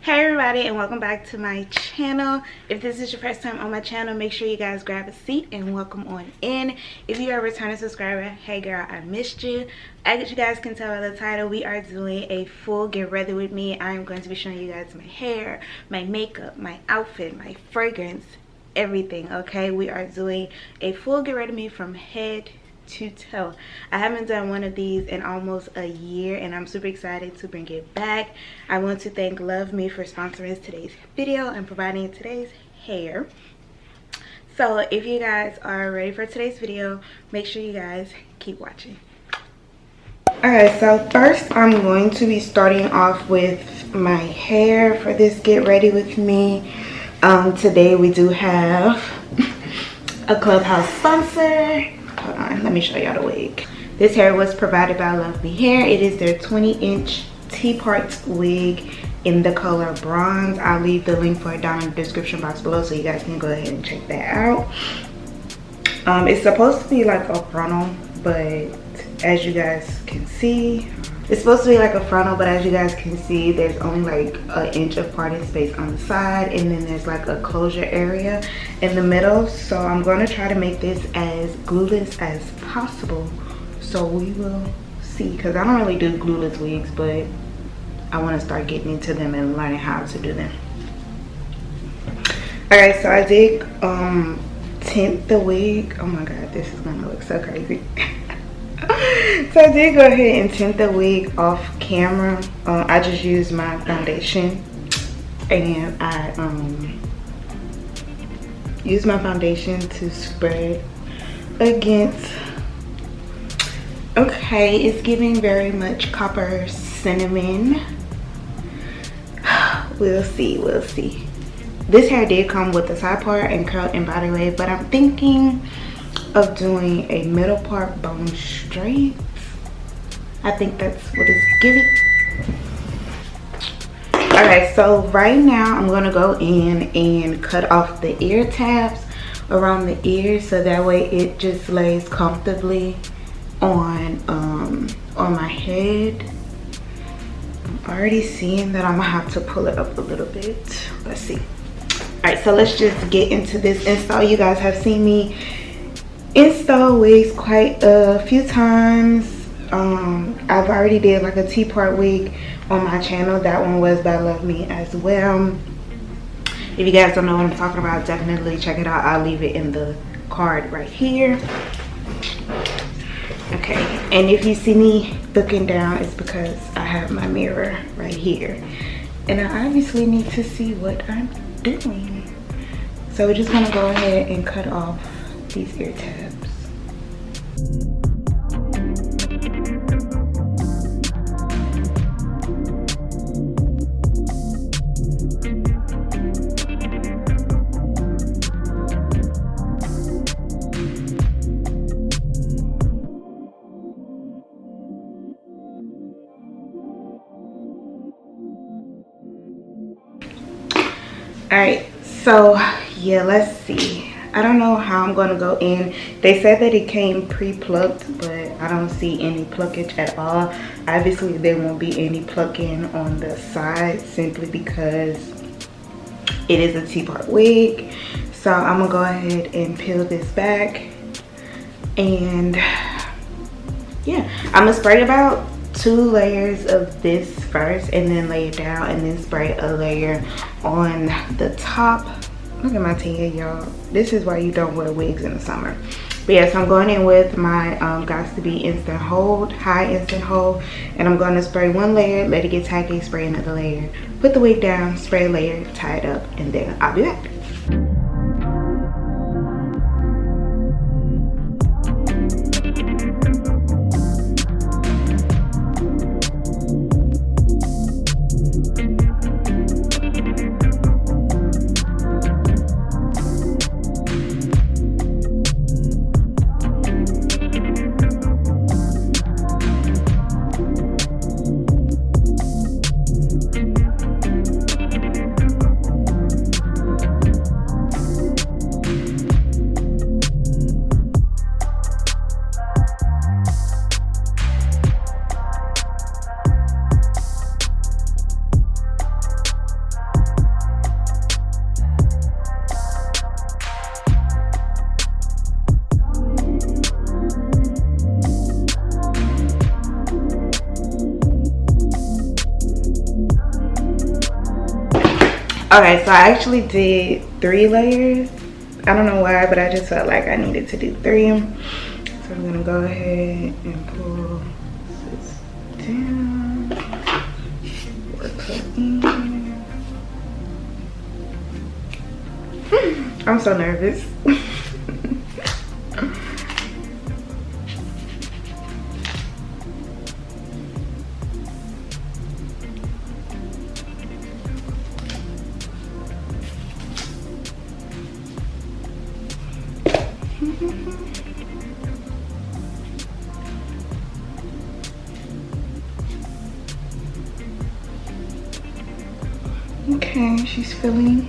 Hey everybody, and welcome back to my channel. If this is your first time on my channel, make sure you guys grab a seat and welcome on in. If you are a returning subscriber, hey girl, I missed you. As you guys can tell by the title, we are doing a full get ready with me. I am going to be showing you guys my hair, my makeup, my outfit, my fragrance, everything. Okay, we are doing a full get ready with me from head to toe. I haven't done one of these in almost a year, and I'm super excited to bring it back. I want to thank LUVME for sponsoring today's video and providing today's hair. So if you guys are ready for today's video, make sure you guys keep watching. Alright, so first I'm going to be starting off with my hair for this get ready with me. Today we do have a Clubhouse sponsor. Hold on, let me show y'all the wig. This hair was provided by LUVME Hair. It is their 20-inch T-part wig in the color bronze. I'll leave the link for it down in the description box below so you guys can go ahead and check that out. It's supposed to be like a frontal, but as you guys can see, it's supposed to be like a frontal, but as you guys can see, there's only like an inch of parting space on the side, and then there's like a closure area in the middle. So I'm going to try to make this as glueless as possible. So we will see, because I don't really do glueless wigs, but I want to start getting into them and learning how to do them. Alright, so I did tint the wig. Oh my god, this is going to look so crazy. So I did go ahead and tint the wig off camera. I just used my foundation, and I used my foundation to spread against. Okay, it's giving very much copper cinnamon. We'll see, we'll see. This hair did come with a side part and curl and body wave, but I'm thinking of doing a middle part bone straight. I think that's what it's giving. Alright, so right now I'm gonna go in and cut off the ear tabs around the ears, so that way it just lays comfortably on my head. I'm already seeing that I'm gonna have to pull it up a little bit. Let's see. Alright, so let's just get into this install. You guys have seen me install wigs quite a few times. I've already did like a T-part wig on my channel. That one was by LUVME as well. If you guys don't know what I'm talking about, definitely check it out. I'll leave it in the card right here. Okay, and if you see me looking down, it's because I have my mirror right here, and I obviously need to see what I'm doing. So we're just gonna go ahead and cut off these ear tabs. Alright, so yeah, let's see. I don't know how I'm gonna go in. They said that it came pre-plucked, but I don't see any pluckage at all. Obviously there won't be any plucking on the side simply because it is a T-part wig. So I'm gonna go ahead and peel this back, and yeah, I'm gonna spray about 2 layers of this first and then lay it down, and then spray a layer on the top. Look at my tan, y'all. This is why you don't wear wigs in the summer. But yes, I'm going in with my Gots to Be Instant Hold, High Instant Hold, and I'm going to spray 1 layer, let it get tacky, spray another layer, put the wig down, spray a layer, tie it up, and then I'll be back. Okay, so I actually did 3 layers. I don't know why, but I just felt like I needed to do 3. So I'm gonna go ahead and pull this down. Work her in. I'm so nervous. Okay, she's feeling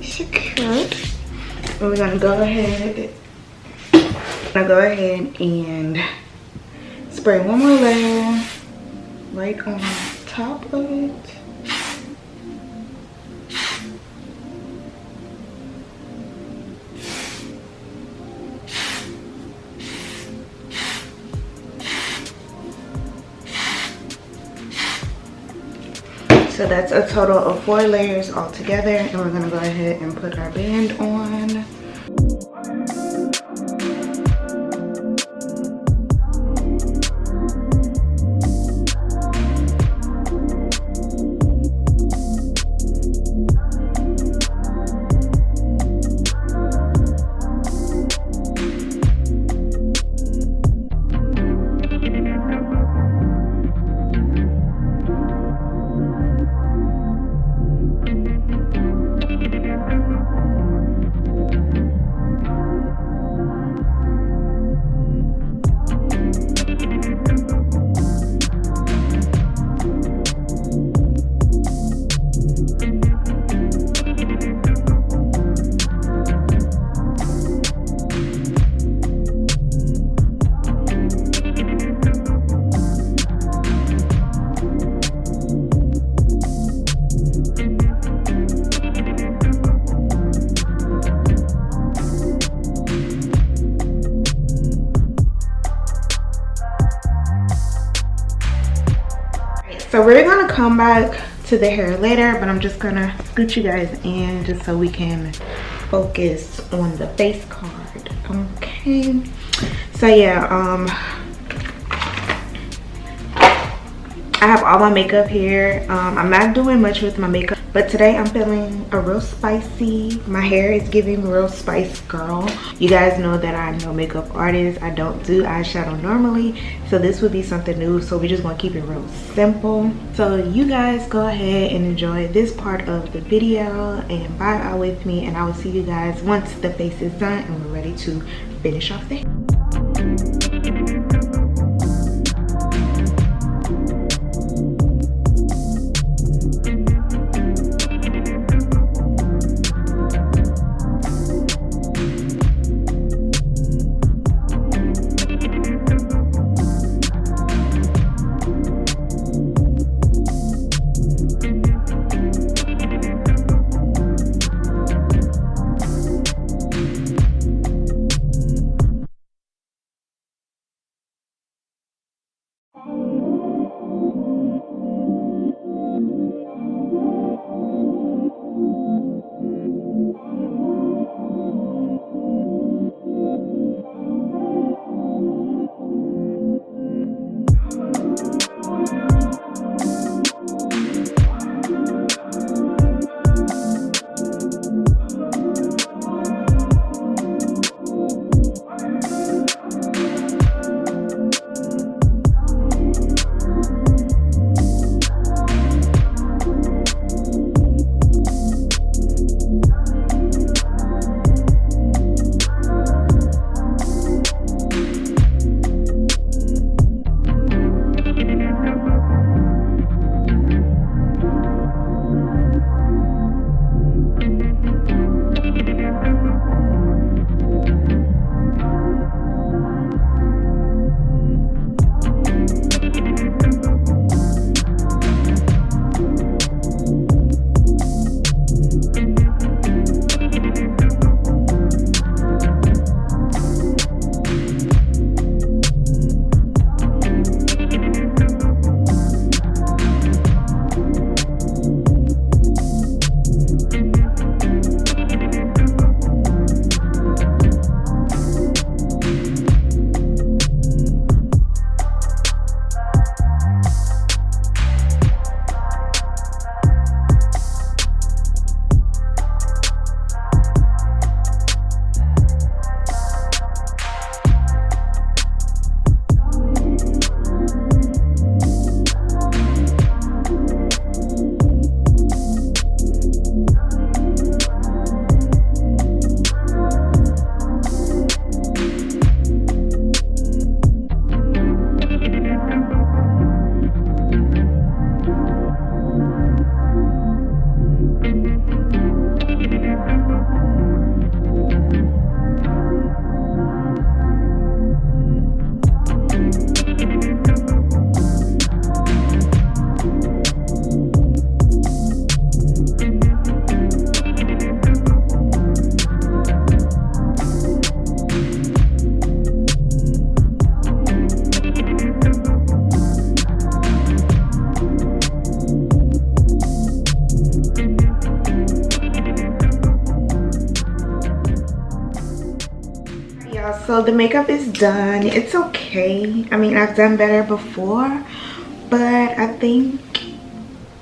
secure. We're gonna go ahead and spray one more layer right on top of it. So that's a total of 4 layers all together, and we're gonna go ahead and put our band on. So we're gonna come back to the hair later, but I'm just gonna scoot you guys in just so we can focus on the face card. Okay, so yeah, I have all my makeup here. I'm not doing much with my makeup, but today I'm feeling a real spicy. My hair is giving real spice girl. You guys know that I'm no makeup artist. I don't do eyeshadow normally, so this would be something new. So we're just gonna keep it real simple. So you guys go ahead and enjoy this part of the video and vibe out with me, and I will see you guys once the face is done and we're ready to finish off the hair. so the makeup is done. It's okay. I mean, I've done better before, but I think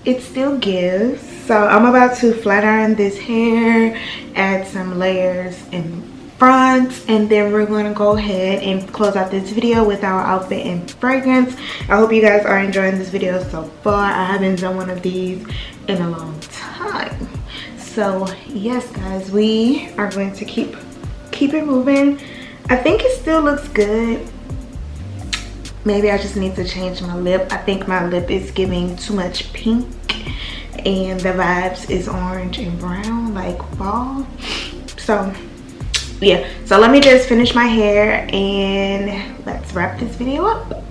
it still gives. So I'm about to flat iron this hair, add some layers in front, and then we're going to go ahead and close out this video with our outfit and fragrance. I hope you guys are enjoying this video so far. I haven't done one of these in a long time. So yes guys, we are going to keep it moving. I think it still looks good. Maybe I just need to change my lip. I think my lip is giving too much pink and the vibes is orange and brown like fall. So yeah, so let me just finish my hair and let's wrap this video up.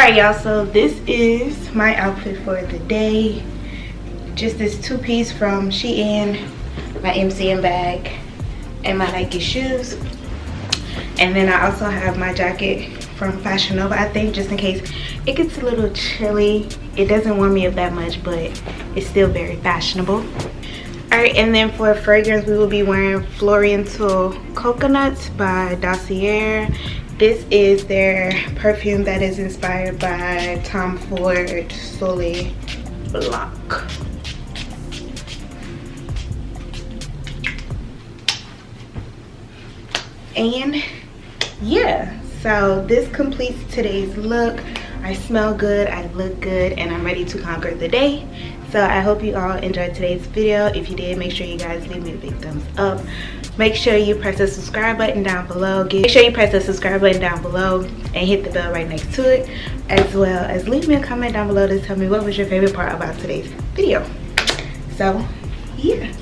Alright y'all, so this is my outfit for the day. Just this two-piece from Shein, my MCM bag, and my Nike shoes. And then I also have my jacket from Fashion Nova, I think, just in case it gets a little chilly. It doesn't warm me up that much, but it's still very fashionable. Alright, and then for fragrance, we will be wearing Floriental Coconuts by Dossier. This is their perfume that is inspired by Tom Ford Soleil Blanc. And yeah, so this completes today's look. I smell good, I look good, and I'm ready to conquer the day. So I hope you all enjoyed today's video. If you did, make sure you guys leave me a big thumbs up. Make sure you press the subscribe button down below. Make sure you press the subscribe button down below and hit the bell right next to it. As well as leave me a comment down below to tell me what was your favorite part about today's video. So yeah.